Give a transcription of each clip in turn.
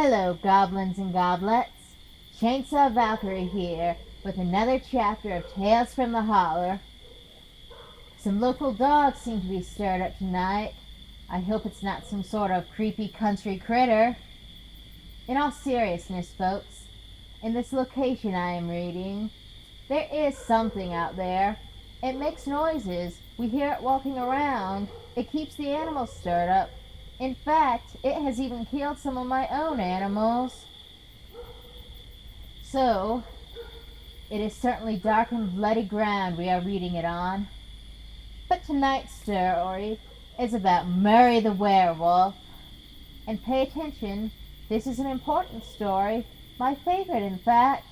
Hello, goblins and goblets. Chainsaw Valkyrie here with another chapter of Tales from the Holler. Some local dogs seem to be stirred up tonight. I hope it's not some sort of creepy country critter. In all seriousness, folks, in this location I am reading, there is something out there. It makes noises. We hear it walking around. It keeps the animals stirred up. In fact, it has even killed some of my own animals. So, it is certainly dark and bloody ground we are reading it on. But tonight's story is about Murray the werewolf. And pay attention, this is an important story, my favorite in fact.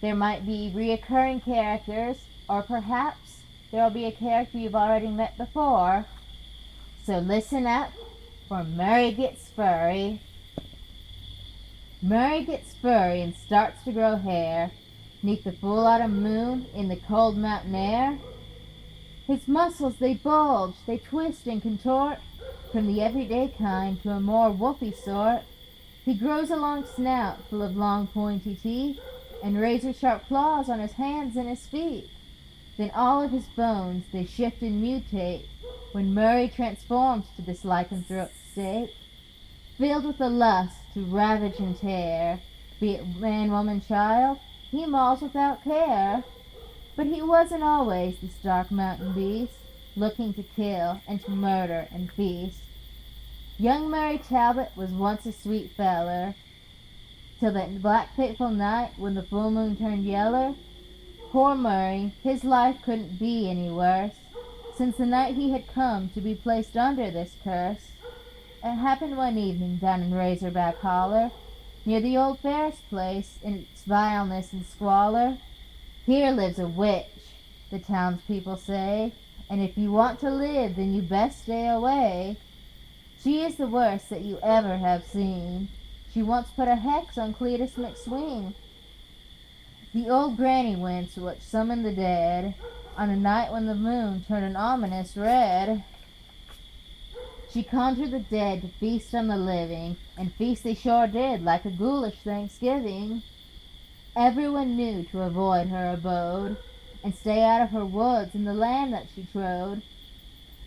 There might be reoccurring characters, or perhaps there will be a character you've already met before. So listen up, for Murray gets furry. Murray gets furry and starts to grow hair 'neath the full autumn moon in the cold mountain air. His muscles, they bulge, they twist and contort, from the everyday kind to a more wolfy sort. He grows a long snout full of long pointy teeth, and razor-sharp claws on his hands and his feet. Then all of his bones, they shift and mutate, when Murray transforms to this lycanthrope state, filled with a lust to ravage and tear. Be it man, woman, child, he mauls without care. But he wasn't always this dark mountain beast, looking to kill and to murder and feast. Young Murray Talbot was once a sweet feller, till that black fateful night when the full moon turned yeller. Poor Murray, his life couldn't be any worse, since the night he had come to be placed under this curse. It happened one evening down in Razorback Holler, near the old Ferris place, in its vileness and squalor. Here lives a witch, the townspeople say, and if you want to live, then you best stay away. She is the worst that you ever have seen. She once put a hex on Cletus McSween, the old granny wench which summoned the dead, on a night when the moon turned an ominous red. She conjured the dead to feast on the living, and feast they sure did, like a ghoulish Thanksgiving. Everyone knew to avoid her abode, and stay out of her woods and the land that she trode.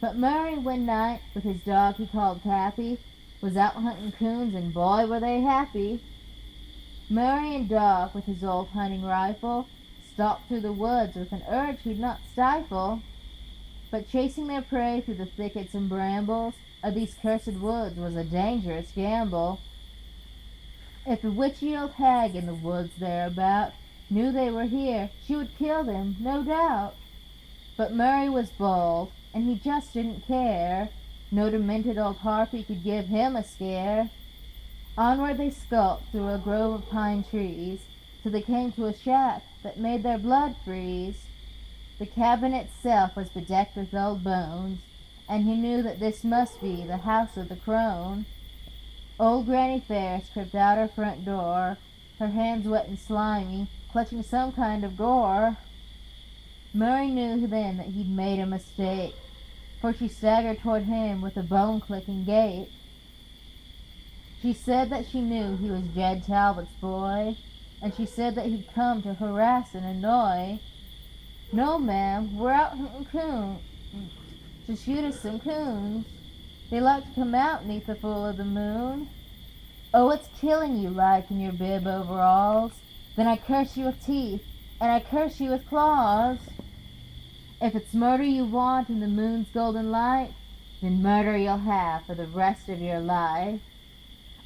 But Murray one night, with his dog he called Tappy, was out hunting coons, and boy were they happy. Murray and dog, with his old hunting rifle, stalked through the woods with an urge he'd not stifle. But chasing their prey through the thickets and brambles of these cursed woods was a dangerous gamble. If a witchy old hag in the woods thereabout knew they were here, she would kill them, no doubt. But Murray was bold, and he just didn't care. No demented old harpy could give him a scare. Onward they skulked through a grove of pine trees, till they came to a shack that made their blood freeze. The cabin itself was bedecked with old bones, and he knew that this must be the house of the crone. Old Granny Ferris crept out her front door, her hands wet and slimy, clutching some kind of gore. Murray knew then that he'd made a mistake, for she staggered toward him with a bone-clicking gait. She said that she knew he was Jed Talbot's boy, and she said that he'd come to harass and annoy. "No, ma'am, we're out hunting coons, to shoot us some coons. They like to come out 'neath the full of the moon." "Oh, it's killing you like in your bib overalls. Then I curse you with teeth, and I curse you with claws. If it's murder you want in the moon's golden light, then murder you'll have for the rest of your life.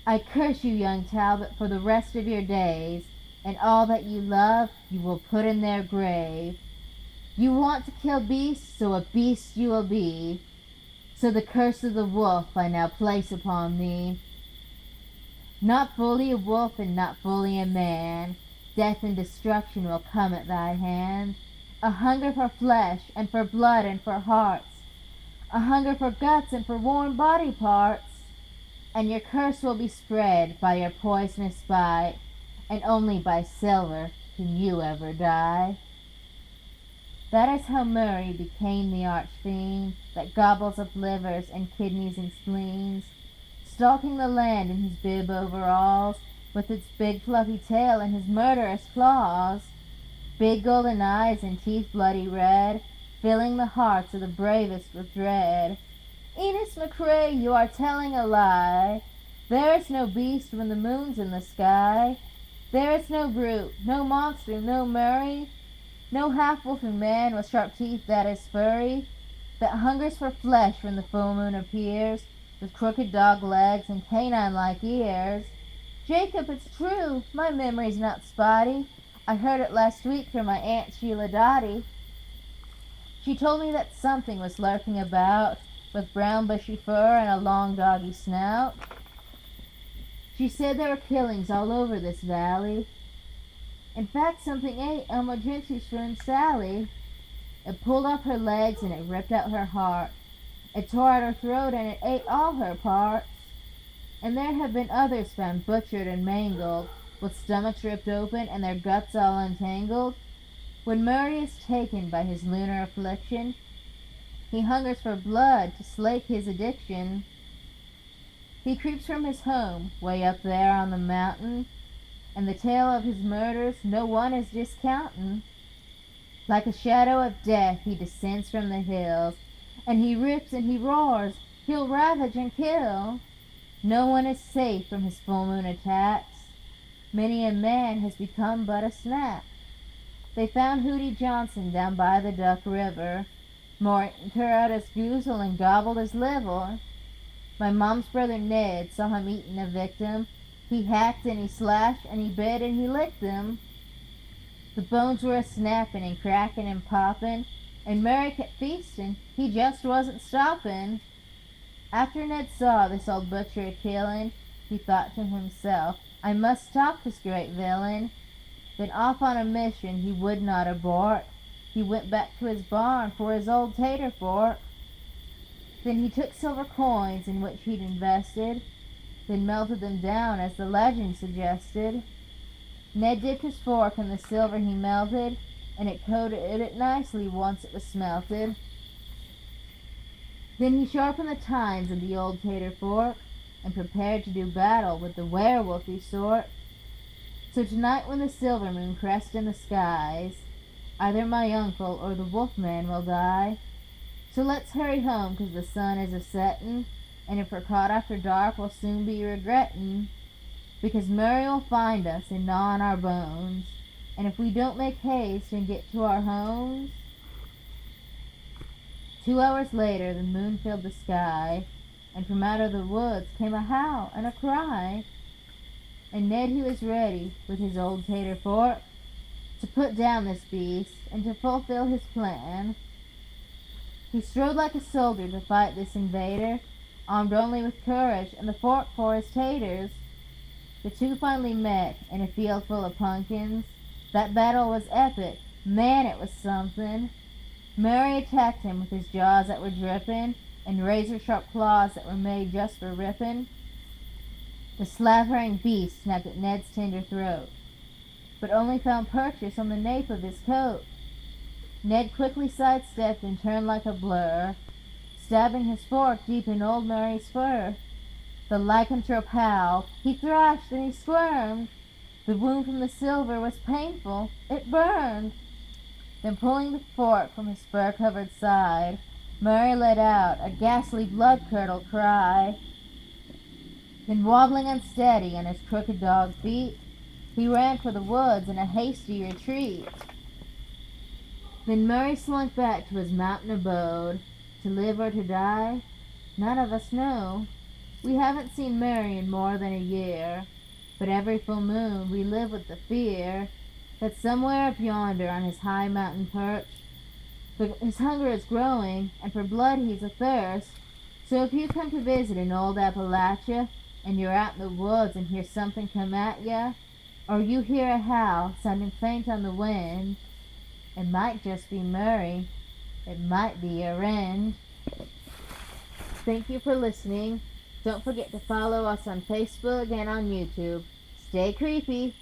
I curse you, young Talbot, for the rest of your days, and all that you love you will put in their grave. You want to kill beasts, so a beast you will be. So the curse of the wolf I now place upon thee. Not fully a wolf and not fully a man, death and destruction will come at thy hand. A hunger for flesh and for blood and for hearts, a hunger for guts and for warm body parts. And your curse will be spread by your poisonous bite, and only by silver can you ever die." That is how Murray became the arch-fiend that gobbles up livers and kidneys and spleens, stalking the land in his bib overalls, with its big fluffy tail and his murderous claws. Big golden eyes and teeth bloody red, filling the hearts of the bravest with dread. Enos McCrae, you are telling a lie. There is no beast when the moon's in the sky. There is no brute, no monster, no Murray, no half-wolfing man with sharp teeth that is furry, that hungers for flesh when the full moon appears, with crooked dog legs and canine-like ears. Jacob, it's true, my memory's not spotty. I heard it last week from my Aunt Sheila Dottie. She told me that something was lurking about, with brown bushy fur and a long doggy snout. She said there were killings all over this valley. In fact, something ate Elmo Gentry's friend Sally. It pulled off her legs and it ripped out her heart. It tore out her throat and it ate all her parts. And there have been others found butchered and mangled, with stomachs ripped open and their guts all untangled. When Murray is taken by his lunar affliction, he hungers for blood to slake his addiction. He creeps from his home, way up there on the mountain, and the tale of his murders no one is discountin'. Like a shadow of death he descends from the hills, and he rips and he roars, he'll ravage and kill. No one is safe from his full moon attacks. Many a man has become but a snack. They found Hootie Johnson down by the Duck River, marked her out his goozle and gobbled his liver. My mom's brother Ned saw him eating a victim. He hacked and he slashed and he bit and he licked them. The bones were a-snapping and cracking and popping, and Murray kept feasting, he just wasn't stopping. After Ned saw this old butcher a-killing, he thought to himself, I must stop this great villain. Then off on a mission he would not abort. He went back to his barn for his old tater fork. Then he took silver coins in which he'd invested, then melted them down as the legend suggested. Ned dipped his fork in the silver he melted, and it coated it nicely once it was smelted. Then he sharpened the tines of the old tater fork, and prepared to do battle with the werewolfy sort. So tonight when the silver moon crests in the skies, either my uncle or the wolfman will die. So let's hurry home, 'cause the sun is a-settin', and if we're caught after dark we'll soon be regrettin', because Murray will find us and gnaw on our bones, and if we don't make haste and get to our homes. 2 hours later the moon filled the sky, and from out of the woods came a howl and a cry. And Ned, he was ready with his old tater fork to put down this beast and to fulfill his plan. He strode like a soldier to fight this invader, armed only with courage and the fork for his taters. The two finally met in a field full of pumpkins. That battle was epic. Man, it was something. Murray attacked him with his jaws that were dripping and razor-sharp claws that were made just for ripping. The slavering beast snapped at Ned's tender throat, but only found purchase on the nape of his coat. Ned quickly sidestepped and turned like a blur, stabbing his fork deep in old Murray's fur. The lycanthrope howled, he thrashed and he squirmed. The wound from the silver was painful, it burned. Then pulling the fork from his fur-covered side, Murray let out a ghastly blood-curdled cry. Then wobbling unsteady on his crooked dog feet, he ran for the woods in a hasty retreat. Then Murray slunk back to his mountain abode, to live or to die, none of us know. We haven't seen Murray in more than a year, but every full moon we live with the fear that somewhere up yonder on his high mountain perch, his hunger is growing, and for blood he's athirst. So if you come to visit in old Appalachia, and you're out in the woods and hear something come at ya, or you hear a howl sounding faint on the wind, it might just be Murray. It might be a wren. Thank you for listening. Don't forget to follow us on Facebook and on YouTube. Stay creepy.